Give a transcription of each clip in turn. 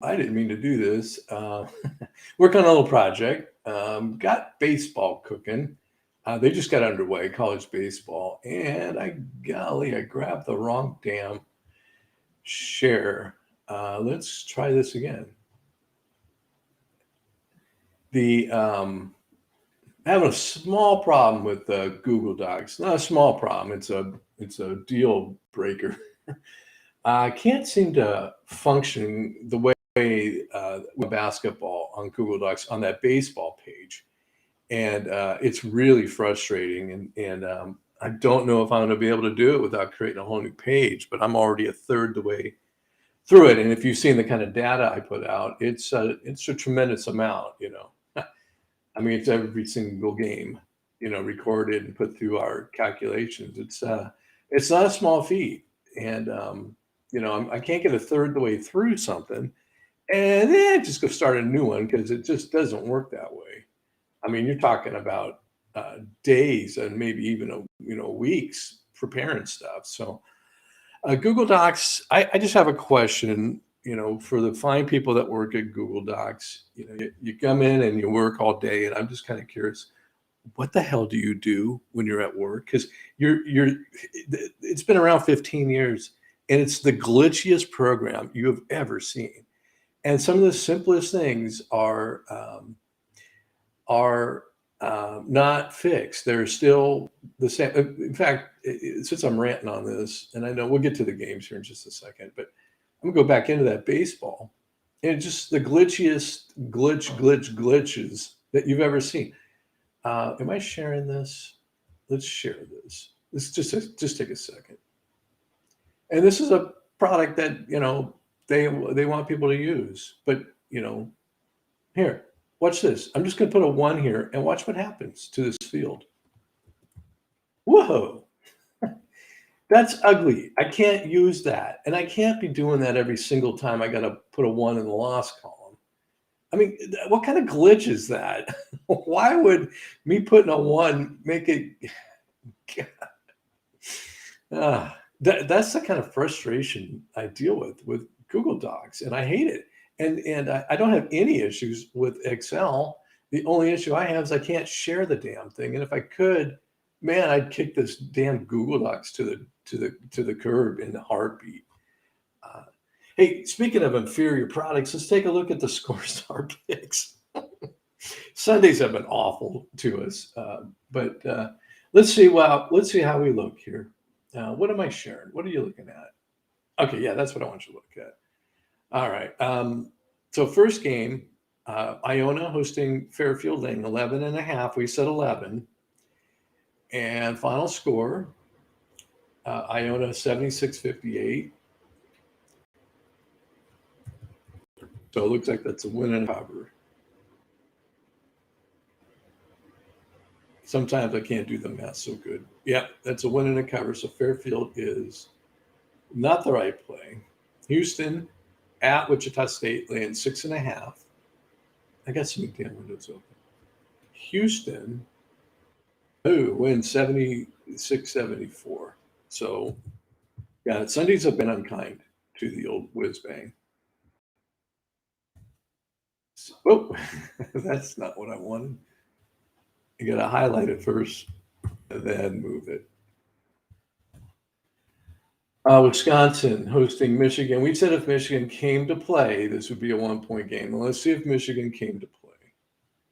I didn't mean to do this. Work on a little project. Got baseball cooking. They just got underway, college baseball, and golly, I grabbed the wrong damn share. Let's try this again. The Having a small problem with Google Docs. Not a small problem. It's a deal breaker. I can't seem to function the way basketball on Google Docs on that baseball page, and it's really frustrating. And I don't know if I'm going to be able to do it without creating a whole new page. But I'm already a third the way through it, and if you've seen the kind of data I put out, it's a tremendous amount. I mean, it's every single game, recorded and put through our calculations. It's not a small feat, and I can't get a third the way through something, and then just go start a new one because it just doesn't work that way. I mean, you're talking about days and maybe even weeks preparing stuff. So Google Docs, I just have a question. For the fine people that work at Google Docs, you come in and you work all day, and I'm just kind of curious, what the hell do you do when you're at work? Because it's been around 15 years, and it's the glitchiest program you have ever seen. And some of the simplest things are not fixed. They're still the same. In fact, since I'm ranting on this, and I know we'll get to the games here in just a second, but I'm gonna go back into that baseball, and it's just the glitchiest glitches that you've ever seen. Am I sharing this? Let's share this. Just take a second. And this is a product that they want people to use, but here, watch this. I'm just going to put a one here and watch what happens to this field. Whoa, that's ugly. I can't use that, and I can't be doing that every single time I got to put a one in the loss column. I mean, what kind of glitch is that? Why would me putting a one make it? That's the kind of frustration I deal with Google Docs, and I hate it. And I don't have any issues with Excel. The only issue I have is I can't share the damn thing. And if I could, man, I'd kick this damn Google Docs to the curb in a heartbeat. Uh, hey, speaking of inferior products, let's take a look at the Score Star picks. Sundays have been awful to us, but let's see. Well, let's see how we look here. What am I sharing? What are you looking at? Okay, yeah, that's what I want you to look at. All right. So first game, Iona hosting Fairfield, laying 11 and a half. We said 11. And final score, Iona 76-58. So it looks like that's a win and a cover. Sometimes I can't do the math so good. Yeah, that's a win and a cover. So Fairfield is not the right play. Houston at Wichita State laying 6.5. I got some damn windows open. Houston, wins 76-74. So, yeah, Sundays have been unkind to the old whiz bang. Oh, that's not what I wanted. You got to highlight it first and then move it. Wisconsin hosting Michigan. We said if Michigan came to play, this would be a 1-point game. Well, let's see if Michigan came to play.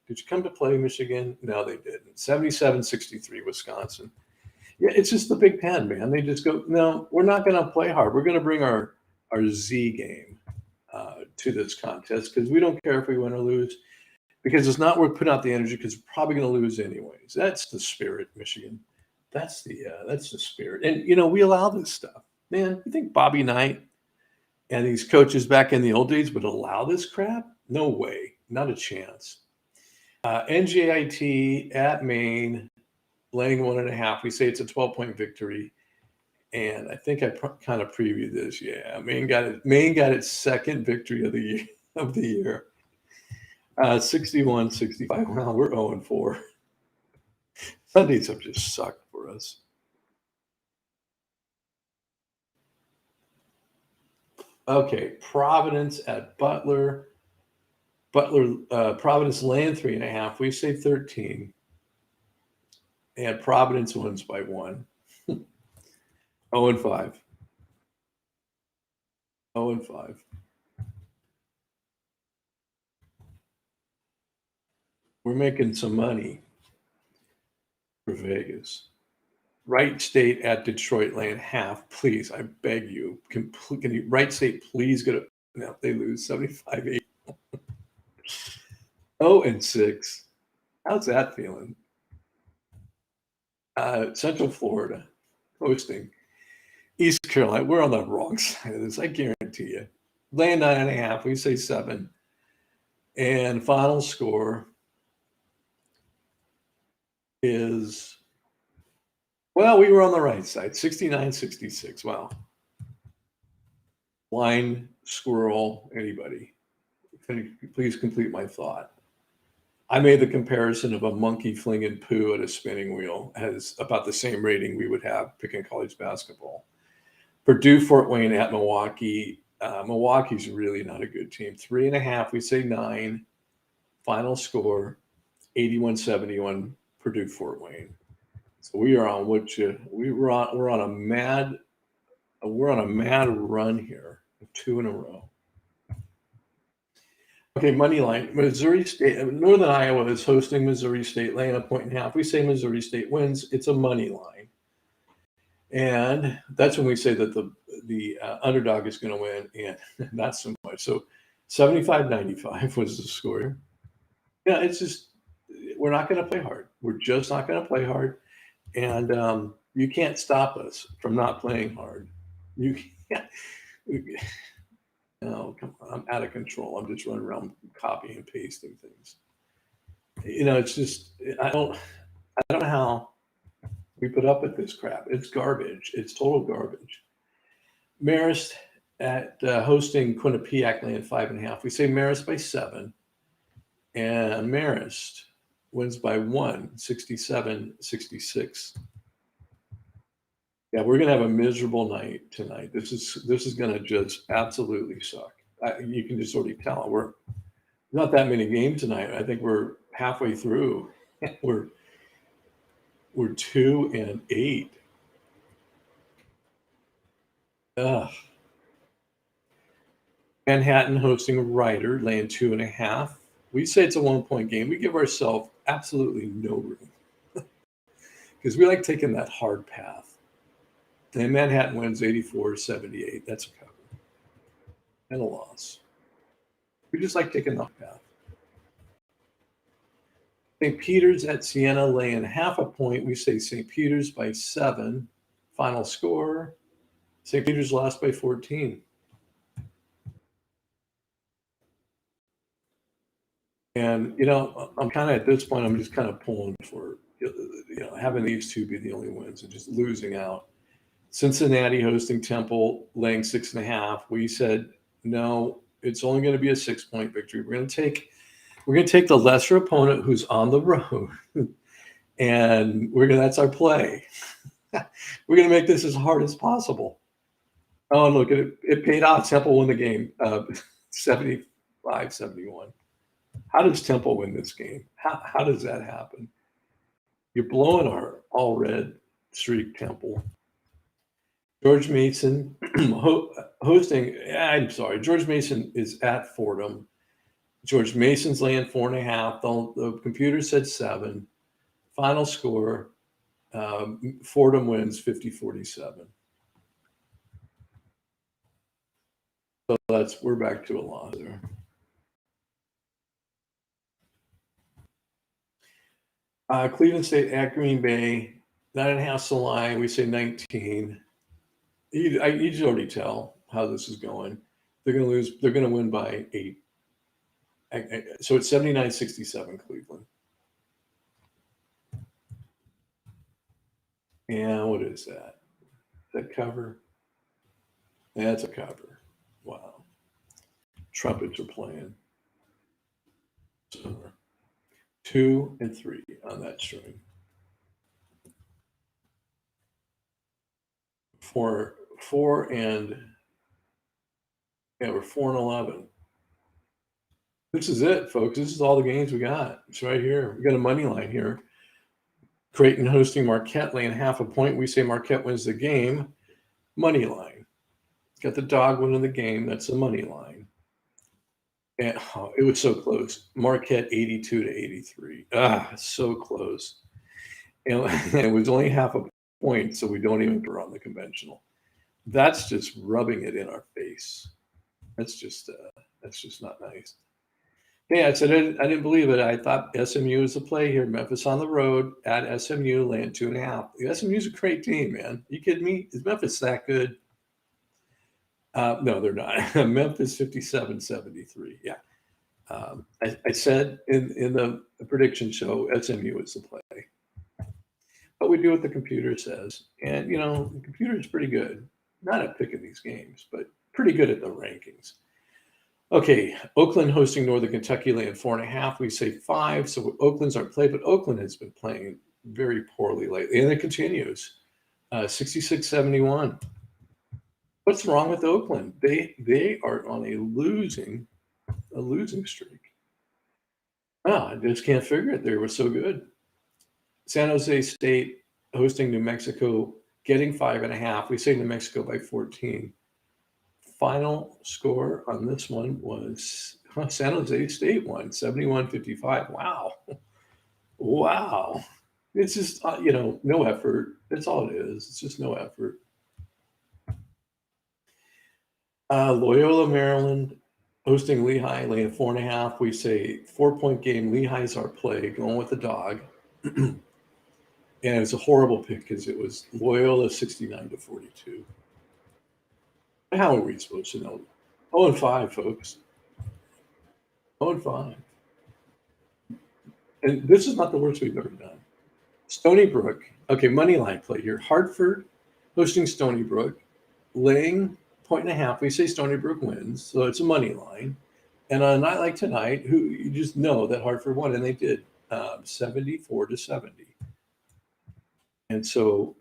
Did you come to play, Michigan? No, they didn't. 77-63, Wisconsin. Yeah, it's just the Big Ten, man. They just go, no, we're not going to play hard. We're going to bring our Z game to this contest because we don't care if we win or lose because it's not worth putting out the energy because we're probably going to lose anyways. That's the spirit, Michigan. That's the spirit. And, we allow this stuff. Man, you think Bobby Knight and these coaches back in the old days would allow this crap? No way. Not a chance. NJIT at Maine, laying 1.5. We say it's a 12-point victory. And I think I kind of previewed this. Yeah, Maine got it. Maine got its second victory of the year. 61-65. Well, we're 0-4. Sundays have just sucked for us. Okay, Providence at Butler. Providence laying 3.5. We say 13. And Providence wins by 1. 0-5. 0-5. We're making some money for Vegas. Wright State at Detroit laying half. Please, I beg you. Can you Wright State please get a now if they lose 75-8. 0-6. How's that feeling? Central Florida hosting East Carolina. We're on the wrong side of this, I guarantee you. Laying 9.5. We say 7. And final score is, well, we were on the right side, 69-66. Wow. Blind squirrel, anybody? Can you please complete my thought? I made the comparison of a monkey flinging poo at a spinning wheel has about the same rating we would have picking college basketball. Purdue, Fort Wayne at Milwaukee. Milwaukee's really not a good team. 3.5, we say 9. Final score, 81-71, Purdue, Fort Wayne. So we are on we're on a mad run here, 2 in a row. Okay, money line. Missouri State, Northern Iowa is hosting Missouri State, laying 1.5. We say Missouri State wins. It's a money line, and that's when we say that the underdog is going to win, and not so much. So 75-95 was the score. Yeah, it's just we're not going to play hard. We're just not going to play hard, and you can't stop us from not playing hard. You can't. No, come on, I'm out of control. I'm just running around copying and pasting things. It's just I don't know how we put up with this crap. It's garbage. It's total garbage. Marist at hosting Quinnipiac laying 5.5. We say Marist by 7, and Marist wins by 1, 67-66. Yeah, we're gonna have a miserable night tonight. This is gonna just absolutely suck. You can just already tell. We're not that many games tonight. I think we're halfway through. we're 2-8. Ugh. Manhattan hosting Ryder, laying 2.5. We say it's a 1-point game. We give ourselves absolutely no room because we like taking that hard path. And Manhattan wins 84-78. That's a cover and a loss. We just like taking the path. St. Peter's at Siena laying 0.5 point. We say St. Peter's by 7. Final score, St. Peter's lost by 14. And, I'm kind of at this point, I'm just kind of pulling for, having these two be the only wins and just losing out. Cincinnati hosting Temple, laying 6.5. We said, no, it's only going to be a 6-point victory. We're going to take the lesser opponent who's on the road, and that's our play. We're going to make this as hard as possible. Oh, look, it paid off. Temple won the game, 75-71. How does Temple win this game? How does that happen? You're blowing our all red streak, Temple. George Mason hosting. I'm sorry, George Mason is at Fordham. George Mason's laying 4.5. The computer said 7. Final score, Fordham wins 50-47. So we're back to a loss there. Cleveland State at Green Bay, 9.5 the line. We say 19. You can already tell how this is going. They're going to lose. They're going to win by 8. So it's 79-67 Cleveland. And what is that? Is that cover? That's a cover. Wow. Trumpets are playing. So 2 and 3 on that string. 4 and Yeah, we're 4-11. This is it, folks. This is all the games we got. It's right here. We got a money line here. Creighton hosting Marquette, laying half a point. We say Marquette wins the game. Money line. Got the dog winning the game. That's the money line. And it was so close. Marquette 82 to 83. So close. And it was only half a point, so we don't even run the conventional. That's just rubbing it in our face. That's just not nice. Yeah, I said I didn't believe it. I thought SMU was a play here. Memphis on the road at SMU, laying 2.5. SMU's a great team, man. You kidding me? Is Memphis that good? No, they're not. Memphis 57-73. Yeah. I said in the prediction show, SMU is the play. But we do what the computer says. And, the computer is pretty good. Not at picking these games, but pretty good at the rankings. Okay, Oakland hosting Northern Kentucky, laying 4.5. We say 5. So Oakland's our play, but Oakland has been playing very poorly lately. And it continues. 66-71. What's wrong with Oakland? They are on a losing streak. I just can't figure it. They were so good. San Jose State hosting New Mexico, getting 5.5. We say New Mexico by 14. Final score on this one was San Jose State won 71-55. Wow. It's just, no effort. That's all it is. It's just no effort. Loyola, Maryland, hosting Lehigh, laying 4.5. We say 4-point game. Lehigh's our play, going with the dog. And it was a horrible pick because it was Loyola 69-42. How are we supposed to know? 0-5, folks. 0-5. And this is not the worst we've ever done. Stony Brook. Okay, money line play here. Hartford hosting Stony Brook, laying 1.5. We say Stony Brook wins, so it's a money line. And on a night like tonight, you just know that Hartford won, and they did 74-70. And so,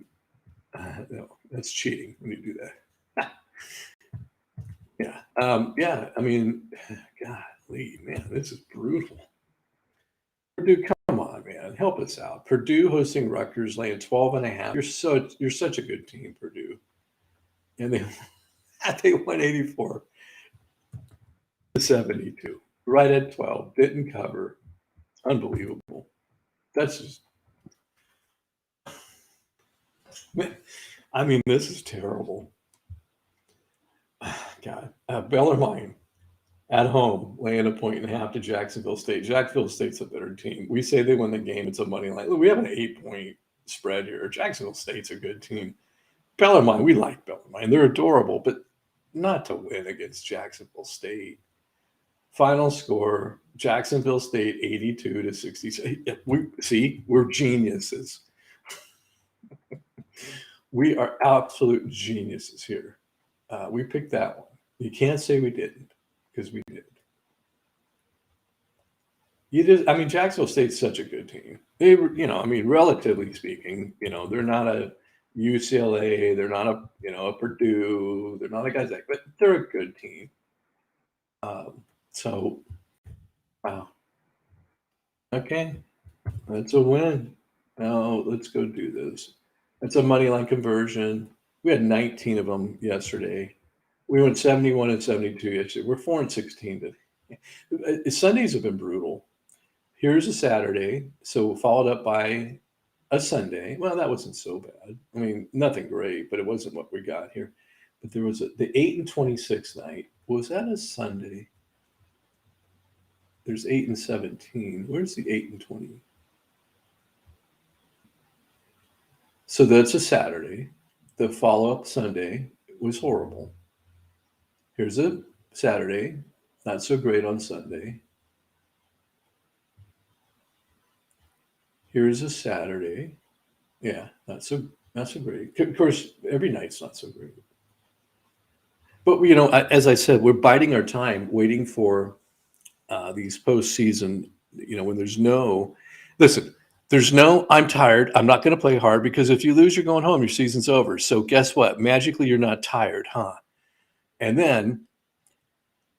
no, that's cheating when you do that. Yeah. I mean, golly, man, this is brutal. Purdue, come on, man, help us out. Purdue hosting Rutgers, laying 12.5. You're such a good team, Purdue, and they won 84-72, right at 12. Didn't cover. Unbelievable. That's just. I mean, this is terrible. God, Bellarmine at home, laying 1.5 to Jacksonville State. Jacksonville State's a better team. We say they win the game. It's a money line. Look, we have an 8-point spread here. Jacksonville State's a good team. Bellarmine, we like Bellarmine. They're adorable, but not to win against Jacksonville State. Final score, Jacksonville State 82-66. We're geniuses. We are absolute geniuses here. We picked that one. You can't say we didn't, because we did. Jacksonville State's such a good team. They were, relatively speaking, they're not a UCLA, they're not a Purdue, they're not a Gonzaga, but they're a good team. So, wow. Okay, that's a win. Now let's go do this. That's a money line conversion. We had 19 of them yesterday. We went 71-72 yesterday. We're 4-16 today. Sundays have been brutal. Here's a Saturday, so followed up by a Sunday. Well, that wasn't so bad. I mean, nothing great, but it wasn't what we got here. But there was the 8-26 night. Was that a Sunday? There's 8-17. Where's the 8-20? So that's a Saturday. The follow-up Sunday was horrible. Here's a Saturday, not so great on Sunday. Here's a Saturday. Yeah, not so great. Of course, every night's not so great. But as I said, we're biding our time, waiting for these postseason. When there's no I'm tired. I'm not going to play hard, because if you lose, you're going home. Your season's over. So guess what? Magically, you're not tired, huh? And then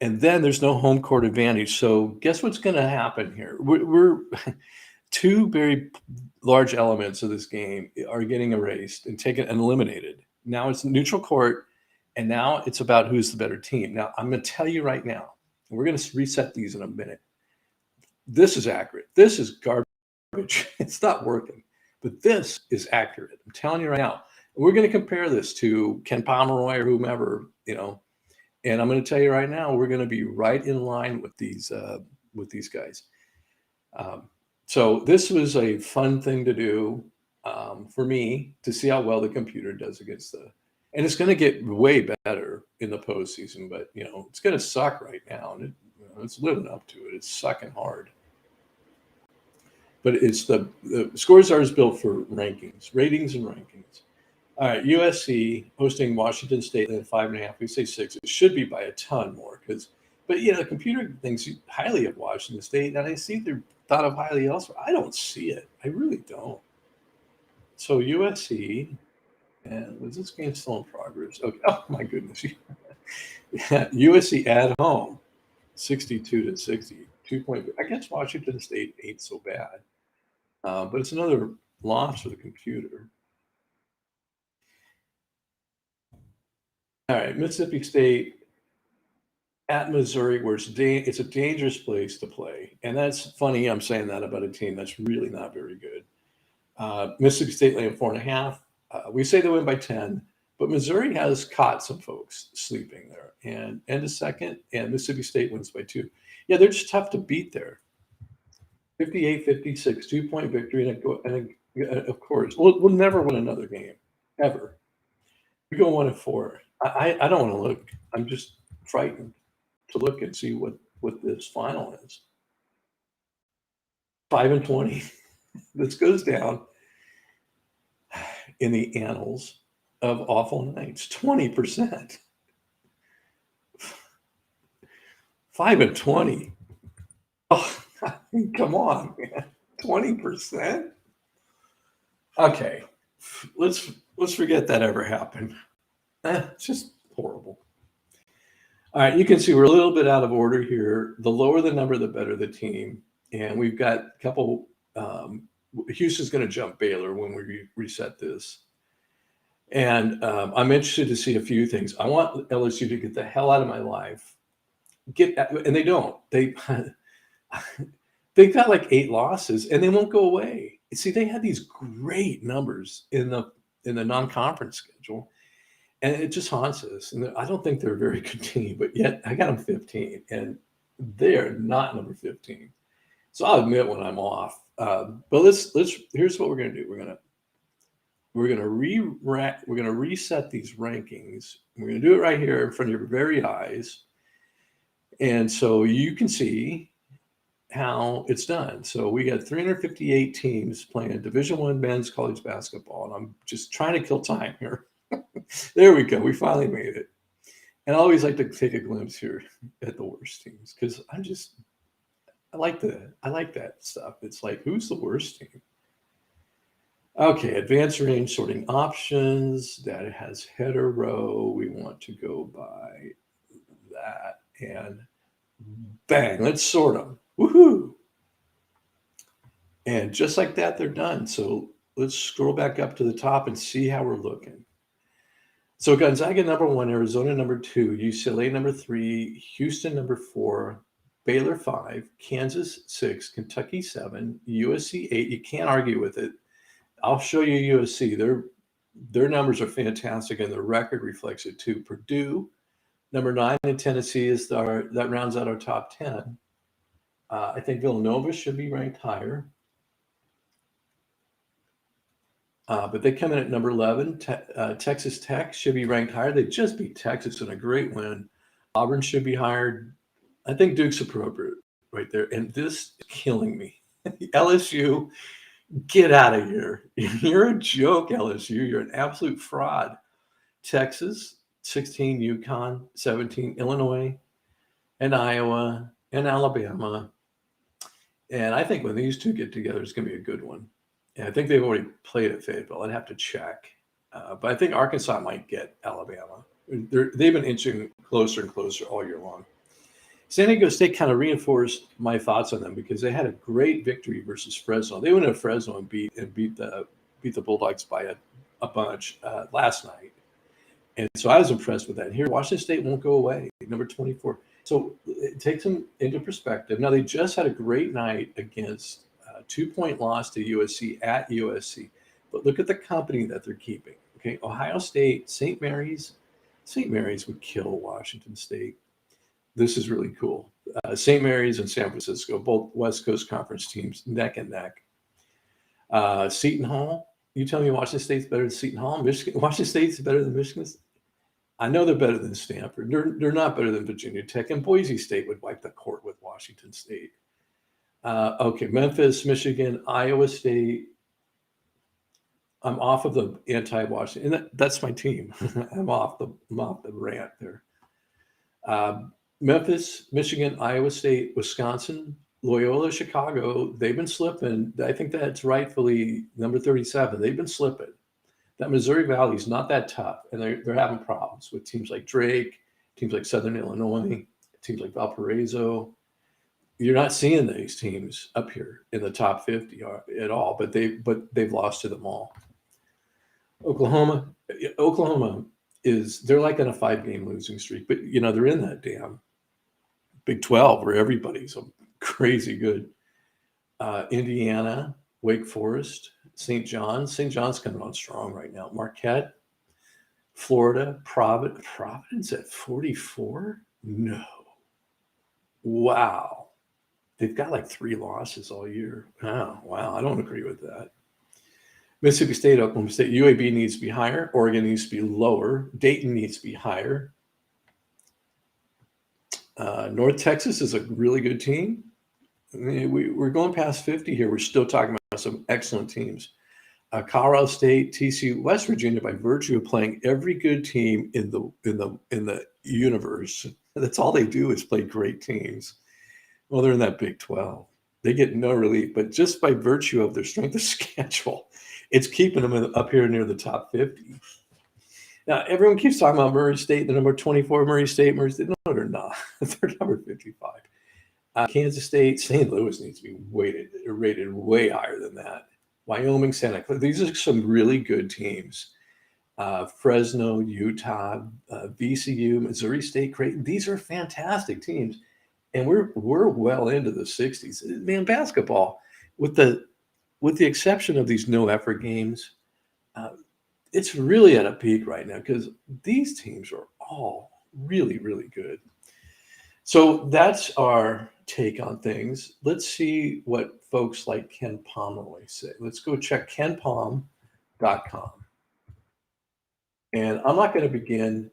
And then there's no home court advantage. So guess what's going to happen here? We're two very large elements of this game are getting erased and taken and eliminated. Now it's neutral court, and now it's about who's the better team. Now I'm going to tell you right now, we're going to reset these in a minute. This is accurate. This is garbage. It's not working, but this is accurate. I'm telling you right now. We're going to compare this to Ken Pomeroy or whomever, and I'm going to tell you right now, we're going to be right in line with these guys. So this was a fun thing to do for me to see how well the computer does against and it's going to get way better in the postseason, but it's going to suck right now, and it's living up to it. It's sucking hard. But it's the Scoresar is built for rankings, ratings, and rankings. All right, USC hosting Washington State at 5.5. We say 6. It should be by a ton more but the computer thinks highly of Washington State, and I see they're thought of highly elsewhere. I don't see it. I really don't. So USC, and was this game still in progress? Okay. Oh my goodness. Yeah, USC at home, 62-60. 2-point. I guess Washington State ain't so bad, but it's another loss for the computer. All right, Mississippi State at Missouri, where it's a dangerous place to play. And that's funny, I'm saying that about a team that's really not very good. Mississippi State laying 4.5. We say they win by 10, but Missouri has caught some folks sleeping there. And end of second, and Mississippi State wins by 2. Yeah, they're just tough to beat there. 58-56, 2-point victory. And of course, we'll never win another game, ever. We go 1-4. I don't want to look. I'm just frightened to look and see what this final is. 5-20. This goes down in the annals of awful nights. 20%. 5-20. Oh, come on, man. 20%. Okay, let's forget that ever happened. It's just horrible. All right, you can see we're a little bit out of order here. The lower the number, the better the team. And we've got a couple. Houston's going to jump Baylor when we reset this. And I'm interested to see a few things. I want LSU to get the hell out of my life. And they don't. They've got like 8 losses, and they won't go away. See, they had these great numbers in the non-conference schedule, and it just haunts us. And I don't think they're a very good team, but yet I got them 15, and they're not number 15. So I'll admit when I'm off. But let's. Here's what we're going to do. We're going to reset these rankings. We're going to do it right here in front of your very eyes, and so you can see how it's done. So we got 358 teams playing Division I men's college basketball, and I'm just trying to kill time here. There we go. We finally made it. And I always like to take a glimpse here at the worst teams because I like that stuff. It's like, who's the worst team? Okay, advanced range sorting options. That has header row. We want to go by that, and bang, let's sort them. Woohoo! And just like that, they're done. So let's scroll back up to the top and see how we're looking. So Gonzaga number 1, Arizona number 2, UCLA number 3, Houston number 4, Baylor 5, Kansas 6, Kentucky 7, USC 8. You can't argue with it. I'll show you USC. Their numbers are fantastic, and their record reflects it too. Purdue number 9, and Tennessee that rounds out our top 10. I think Villanova should be ranked higher. But they come in at number 11. Texas Tech should be ranked higher. They just beat Texas in a great win. Auburn should be higher. I think Duke's appropriate right there. And this is killing me. LSU, get out of here. You're a joke, LSU. You're an absolute fraud. Texas, 16, UConn, 17, Illinois, and Iowa, and Alabama. And I think when these two get together, it's going to be a good one. And I think they've already played at Fayetteville. I'd have to check. But I think Arkansas might get Alabama. They've been inching closer and closer all year long. San Diego State kind of reinforced my thoughts on them because they had a great victory versus Fresno. They went to Fresno and beat the Bulldogs by a bunch last night, and so I was impressed with that. And here, Washington State won't go away, number 24. So it takes them into perspective. Now they just had a great night against 2-point loss to USC at USC, but look at the company that they're keeping. Okay, Ohio State, St. Mary's. St. Mary's would kill Washington State. This is really cool. St. Mary's and San Francisco, both West Coast Conference teams, neck and neck. Seton Hall. You tell me Washington State's better than Seton Hall? Washington State's better than Michigan? I know they're better than Stanford. They're not better than Virginia Tech, and Boise State would wipe the court with Washington State. Okay, Memphis, Michigan, Iowa State. I'm off of the anti-Washington, and that's my team. I'm off the rant there. Memphis, Michigan, Iowa State, Wisconsin, Loyola, Chicago. They've been slipping. I think that's rightfully number 37. They've been slipping. That Missouri Valley is not that tough, and they're having problems with teams like Drake, teams like Southern Illinois, teams like Valparaiso. You're not seeing these teams up here in the top 50 at all, but they've lost to them all. Oklahoma they're like on a 5-game losing streak, but they're in that damn Big 12 where everybody's so crazy good. Indiana, Wake Forest, St. John's. St. John's coming on strong right now. Marquette, Florida, Providence at 44? No. Wow. They've got like 3 losses all year. Oh, wow. I don't agree with that. Mississippi State, Oklahoma State. UAB needs to be higher. Oregon needs to be lower. Dayton needs to be higher. North Texas is a really good team. I mean, we're going past 50 here. We're still talking about some excellent teams. Colorado State, TCU, West Virginia, by virtue of playing every good team in the universe, that's all they do is play great teams. Well, they're in that Big 12. They get no relief, but just by virtue of their strength of schedule, it's keeping them up here near the top 50. Now, everyone keeps talking about Murray State, the number 24, Murray State. No, they're not. They're number 55. Kansas State, St. Louis needs to be rated way higher than that. Wyoming, Santa Clara. These are some really good teams. Fresno, Utah, VCU, Missouri State, Creighton. These are fantastic teams. And we're well into the 60s. Man, basketball, with the exception of these no-effort games, it's really at a peak right now because these teams are all really, really good. So that's our take on things. Let's see what folks like Ken Pomeroy say. Let's go check kenpom.com. And I'm not going to begin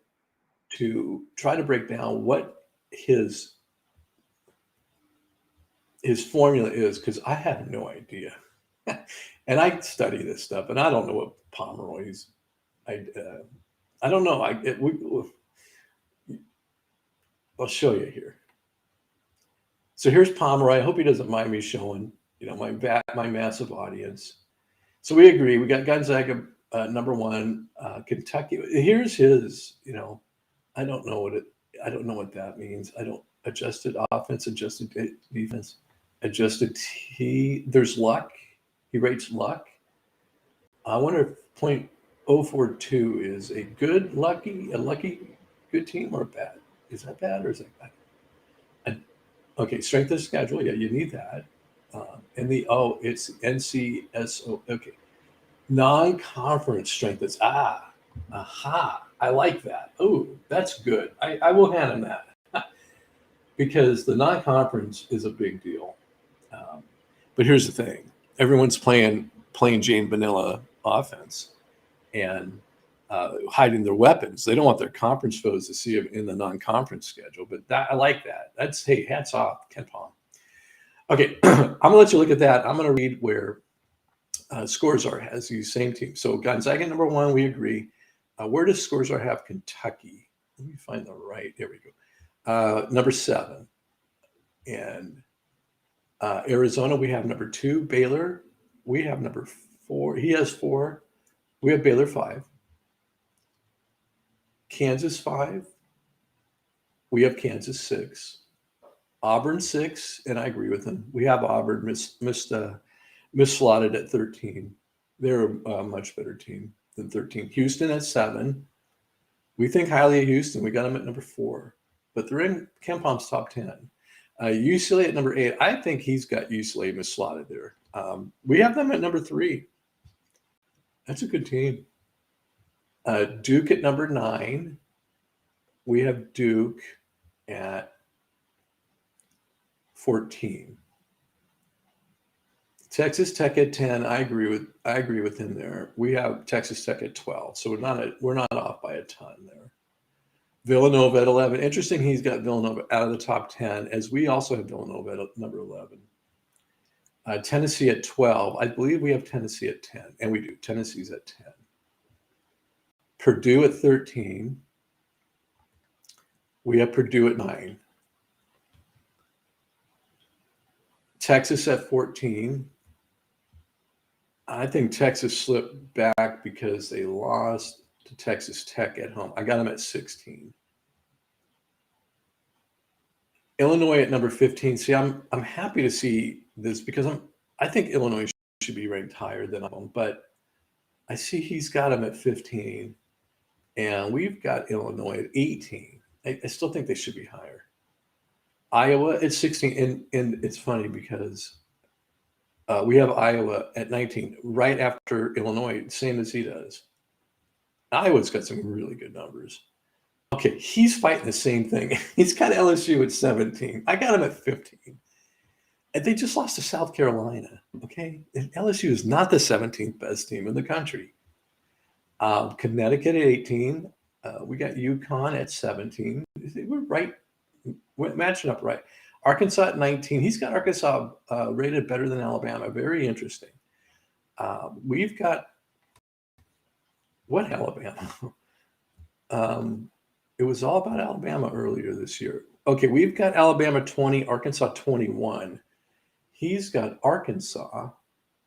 to try to break down what his formula is because I have no idea. And I study this stuff, and I don't know what Pomeroy's. I don't know. I'll show you here. So here's Pomeroy. I hope he doesn't mind me showing, my massive audience. So we agree. We got Gonzaga number 1, Kentucky. Here's his. I don't know what that means. I don't adjusted offense, adjusted defense, adjusted T. There's luck. He rates luck. I wonder if 0.042 is a lucky good team or bad. Is that bad or is that bad? Okay, strength of schedule. Yeah, you need that. It's NCSO. Okay, non-conference strength is aha. I like that. Oh, that's good. I will hand him that because the non-conference is a big deal. But here's the thing: everyone's playing Jane Vanilla offense and hiding their weapons. They don't want their conference foes to see them in the non-conference schedule. But I like that. That's hats off, Ken Pom. Okay, I'm gonna let you look at that. I'm gonna read where Scorzar has these same teams. So Gonzaga number 1, we agree. Where does Scorzar have Kentucky? Let me find the right. There we go. Number 7, and Arizona we have number 2. Baylor we have number 4. He has 4. We have Baylor 5. Kansas 5. We have Kansas 6. Auburn 6, and I agree with him. We have Auburn mis-slotted at 13. They're a much better team than 13. Houston at 7. We think highly of Houston. We got them at number 4, but they're in KenPom's top 10. UCLA at number 8. I think he's got UCLA mis-slotted there. We have them at number 3. That's a good team. Duke at number 9. We have Duke at 14. Texas Tech at 10. I agree with him there. We have Texas Tech at 12. So we're not off by a ton there. Villanova at 11. Interesting, he's got Villanova out of the top 10, as we also have Villanova at number 11. Tennessee at 12. I believe we have Tennessee at 10, and we do. Tennessee's at 10. Purdue at 13. We have Purdue at 9. Texas at 14. I think Texas slipped back because they lost to Texas Tech at home. I got them at 16. Illinois at number 15. See, I'm happy to see this because I think Illinois should be ranked higher than them, but I see he's got them at 15, and we've got Illinois at 18. I still think they should be higher. Iowa at 16, and it's funny because we have Iowa at 19, right after Illinois, same as he does. Iowa's got some really good numbers. Okay, he's fighting the same thing. He's got LSU at 17. I got him at 15. And they just lost to South Carolina, okay? And LSU is not the 17th best team in the country. Connecticut at 18. We got UConn at 17. We're right. We're matching up right. Arkansas at 19. He's got Arkansas rated better than Alabama. Very interesting. We've got what Alabama? It was all about Alabama earlier this year. Okay, we've got Alabama 20, Arkansas 21. He's got Arkansas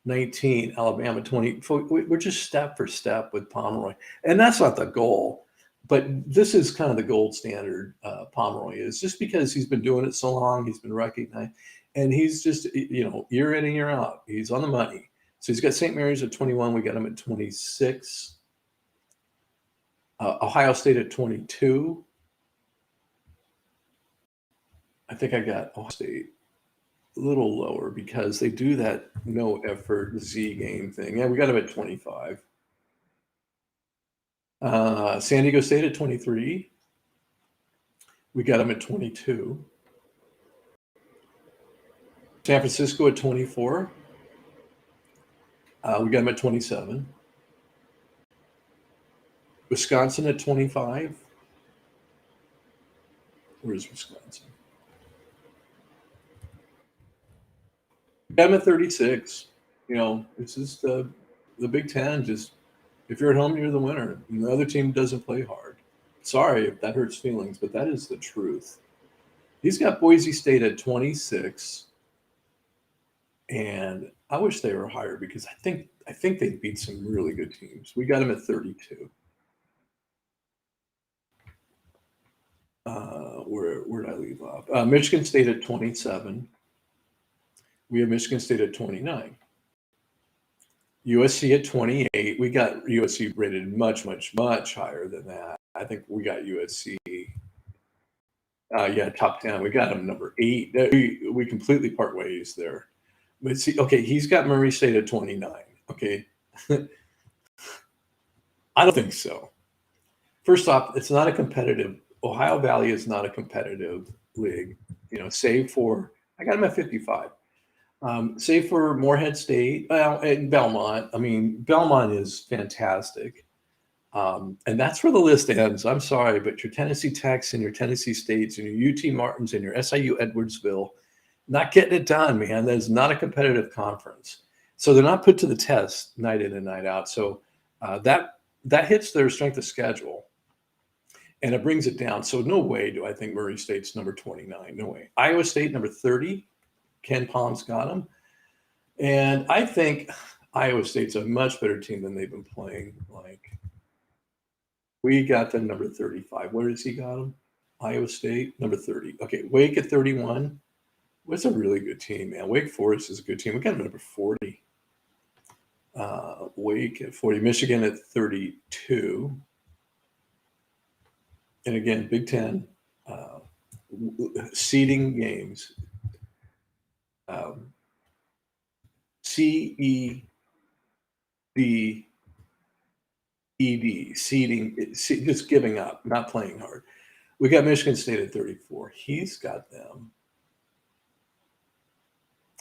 19, Alabama 20. We're just step for step with Pomeroy. And that's not the goal. But this is kind of the gold standard, Pomeroy is, just because he's been doing it so long, he's been recognized, and he's just, year in and year out, he's on the money. So he's got St. Mary's at 21. We got him at 26. Ohio State at 22. I think I got Ohio State a little lower because they do that no effort Z game thing. Yeah, we got him at 25. San Diego State at 23. We got him at 22. San Francisco at 24. We got him at 27. Wisconsin at 25. Where's Wisconsin? We got him at 36. This is the Big Ten. Just if you're at home, you're the winner. And the other team doesn't play hard. Sorry if that hurts feelings, but that is the truth. He's got Boise State at 26. And I wish they were higher because I think they beat some really good teams. We got him at 32. Where did I leave off? Michigan State at 27. We have Michigan State at 29. USC at 28. We got USC rated much, much, much higher than that. I think we got USC. Top 10. We got him number 8. We completely part ways there. But see, okay, he's got Murray State at 29. Okay. I don't think so. First off, it's not a competitive. Ohio Valley is not a competitive league, save for, I got him at 55. Save for Morehead State and Belmont. I mean, Belmont is fantastic. And that's where the list ends. I'm sorry, but your Tennessee Techs and your Tennessee States and your UT Martins and your SIU Edwardsville, not getting it done, man. That is not a competitive conference. So they're not put to the test night in and night out. So that hits their strength of schedule. And it brings it down. So no way do I think Murray State's number 29. No way. Iowa State, number 30. KenPom's got them. And I think Iowa State's a much better team than they've been playing. We got them number 35. Where does he got them? Iowa State, number 30. Okay, Wake at 31. What's a really good team, man? Wake Forest is a good team. We got them number 40. Wake at 40. Michigan at 32. And again, Big Ten seeding games. CED seeding, just giving up, not playing hard. We got Michigan State at 34. He's got them.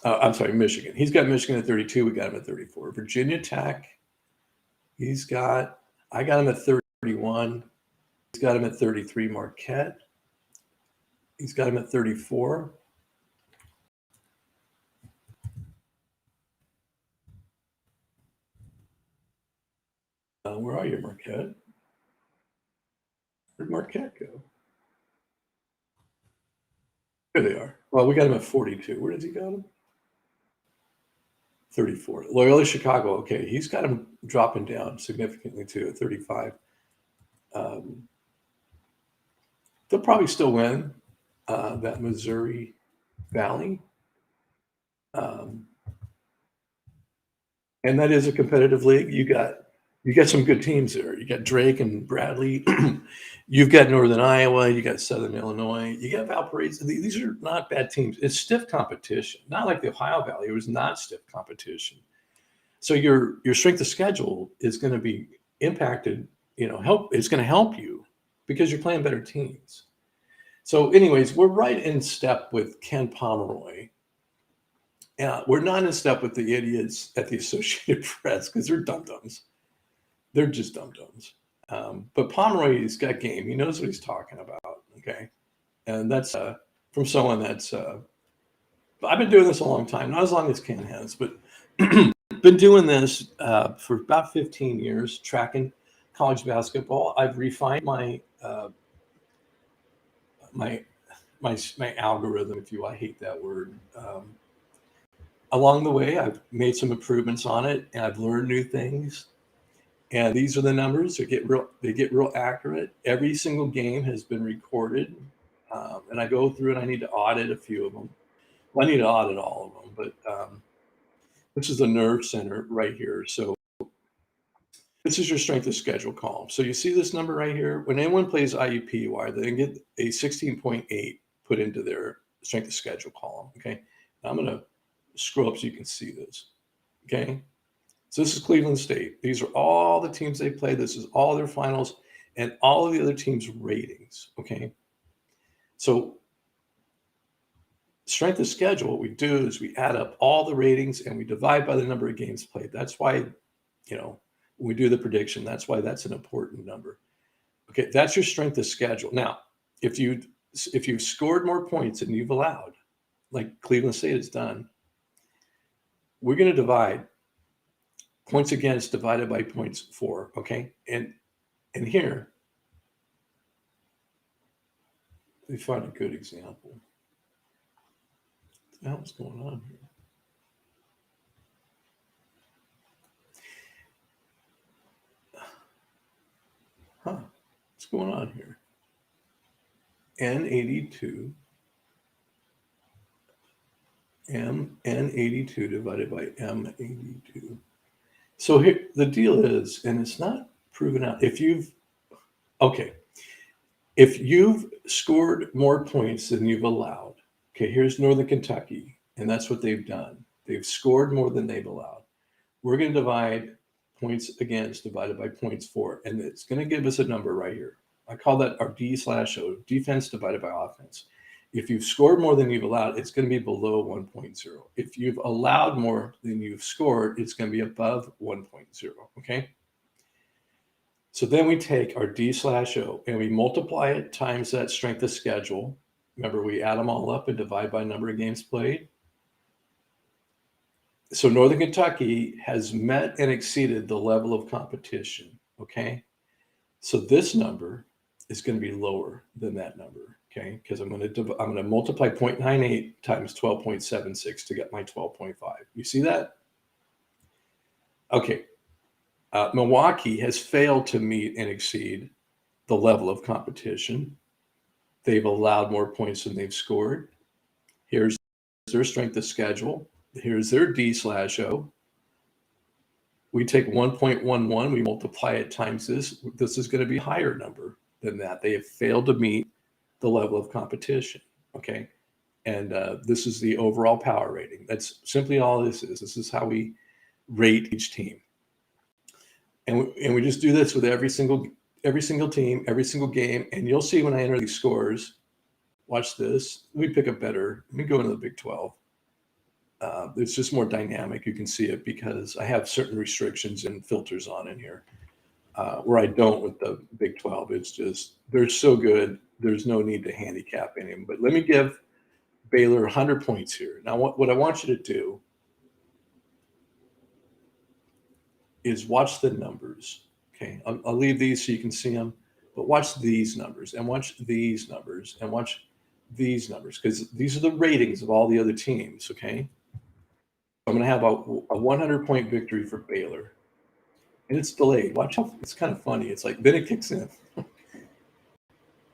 I'm sorry, Michigan. He's got Michigan at 32. We got him at 34. Virginia Tech. I got him at 31. He's got him at 33. Marquette. He's got him at 34. Where are you, Marquette? Where'd Marquette go? There they are. Well, we got him at 42. Where does he got him? 34. Loyola Chicago. Okay, he's got him dropping down significantly too at 35. They'll probably still win that Missouri Valley. And that is a competitive league. You got some good teams there. You got Drake and Bradley. You've got Northern Iowa. You got Southern Illinois. You got Valparaiso. These are not bad teams. It's stiff competition. Not like the Ohio Valley. It was not stiff competition. So your strength of schedule is going to be impacted. It's going to help you because you're playing better teams. So, anyways, we're right in step with Ken Pomeroy. We're not in step with the idiots at the Associated Press because they're dum-dums. They're just dum-dums. But Pomeroy's got game. He knows what he's talking about, okay? And that's from someone that's I've been doing this a long time, not as long as Ken has, but been doing this for about 15 years, tracking college basketball. I've refined my algorithm, if you will. I hate that word. Along the way, I've made some improvements on it, and I've learned new things. And these are the numbers. They get real accurate. Every single game has been recorded, and I go through and I need to audit a few of them. Well, I need to audit all of them, but this is the nerve center right here. So this is your strength of schedule column. So you see this number right here. When anyone plays IUPUI, they get a 16.8 put into their strength of schedule column. Okay, now I'm going to scroll up so you can see this. Okay. So this is Cleveland State. These are all the teams they play. This is all their finals and all of the other teams' ratings. Okay. So strength of schedule, what we do is we add up all the ratings and we divide by the number of games played. That's why, when we do the prediction, that's why that's an important number. Okay. That's your strength of schedule. Now, if you've scored more points than you've allowed, like Cleveland State has done, we're going to divide points against divided by points for, okay? And here, let me find a good example. What the hell is going on here? What's going on here? N82, N82 divided by M82. So here, the deal is, and it's not proven out, if you've scored more points than you've allowed, okay, here's Northern Kentucky, and that's what they've done. They've scored more than they've allowed. We're going to divide points against divided by points for, and it's going to give us a number right here. I call that our D/O, defense divided by offense. If you've scored more than you've allowed, it's going to be below 1.0. If you've allowed more than you've scored, it's going to be above 1.0, okay? So then we take our D/O and we multiply it times that strength of schedule. Remember, we add them all up and divide by number of games played. So Northern Kentucky has met and exceeded the level of competition, okay? So this number is going to be lower than that number, okay? Because I'm going to multiply 0.98 times 12.76 to get my 12.5. You see that? Okay. Milwaukee has failed to meet and exceed the level of competition. They've allowed more points than they've scored. Here's their strength of schedule. Here's their D/O. We take 1.11, we multiply it times this. This is going to be a higher number than that. They have failed to meet the level of competition. Okay. And this is the overall power rating. That's simply all this is. This is how we rate each team. And we just do this with every single team, every single game. And you'll see when I enter these scores, watch this. Let me pick a better. Let me go into the Big 12. It's just more dynamic. You can see it because I have certain restrictions and filters on in here where I don't with the Big 12. It's just, they're so good. There's no need to handicap any of them. But let me give Baylor 100 points here. Now, what I want you to do is watch the numbers. Okay, I'll leave these so you can see them, but watch these numbers and watch these numbers and watch these numbers because these are the ratings of all the other teams. Okay, I'm going to have a 100-point victory for Baylor, and it's delayed. Watch how it's kind of funny. It's like then it kicks in,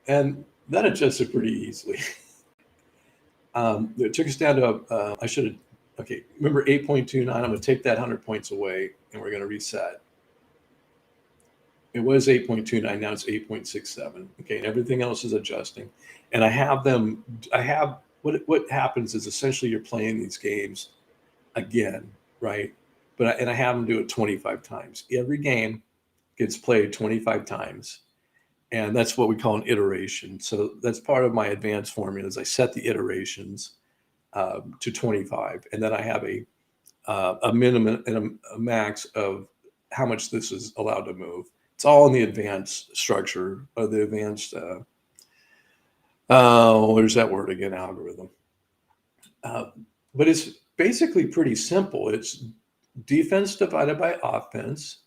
and that adjusted pretty easily. It took us down to I should have. Okay, remember 8.29. I'm going to take that 100 points away, and we're going to reset. It was 8.29. Now it's 8.67. Okay, and everything else is adjusting. And I have them. I have what happens is essentially you're playing these games again, right? But I have them do it 25 times. Every game gets played 25 times, and that's what we call an iteration. So that's part of my advanced formulas. I set the iterations to 25, and then I have a minimum and a max of how much this is allowed to move. It's all in the advanced structure of the advanced. There's that word again, algorithm. But it's basically pretty simple. It's defense divided by offense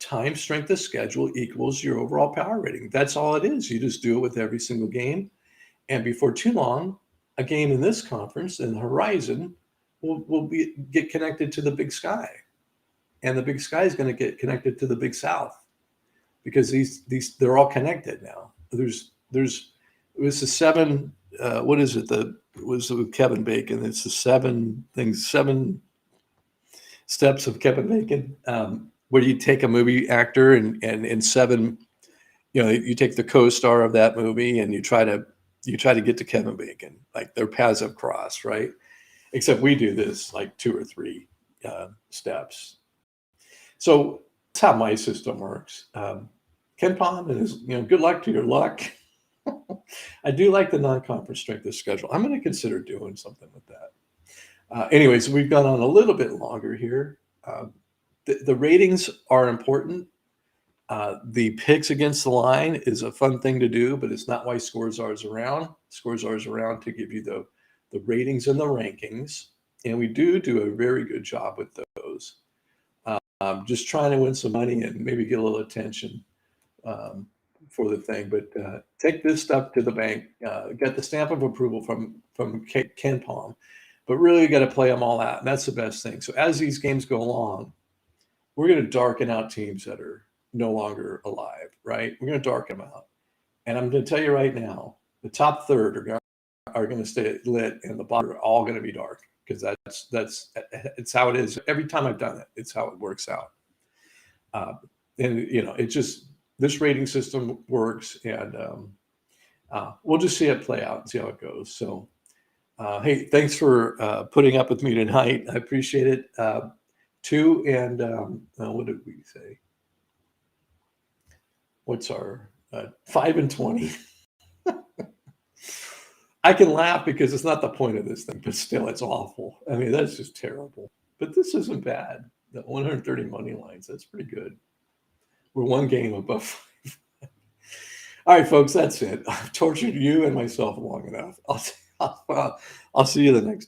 times strength of schedule equals your overall power rating. That's all it is. You just do it with every single game, and before too long, a game in this conference in the horizon will get connected to the Big Sky, and the Big Sky is going to get connected to the Big South because these they're all connected now. There's it was the seven. What is it? It was with Kevin Bacon. It's the seven steps of Kevin Bacon, where you take a movie actor and in seven, you take the co-star of that movie and you try to get to Kevin Bacon, like their paths have crossed, right? Except we do this like 2 or 3 steps. So that's how my system works. KenPom is, good luck to your luck. I do like the non-conference strength of schedule. I'm going to consider doing something with that. Anyways, we've gone on a little bit longer here. The ratings are important. The picks against the line is a fun thing to do, but it's not why ScoreZar is around. ScoreZar is around to give you the ratings and the rankings, and we do a very good job with those. Just trying to win some money and maybe get a little attention for the thing, but take this stuff to the bank. Get the stamp of approval from KenPom, but really you got to play them all out, and that's the best thing. So as these games go along, we're going to darken out teams that are no longer alive, right? We're going to darken them out, and I'm going to tell you right now, the top third are going to stay lit, and the bottom are all going to be dark because it's how it is. Every time I've done it, it's how it works out. And it just. This rating system works, and we'll just see it play out and see how it goes. So, hey, thanks for putting up with me tonight. I appreciate it. 2 and what did we say? What's our 5 and 20? I can laugh because it's not the point of this thing, but still, it's awful. I mean, that's just terrible. But this isn't bad. The 130 money lines, that's pretty good. We're 1 game above 5. All right, folks, that's it. I've tortured you and myself long enough. I'll see you the next time.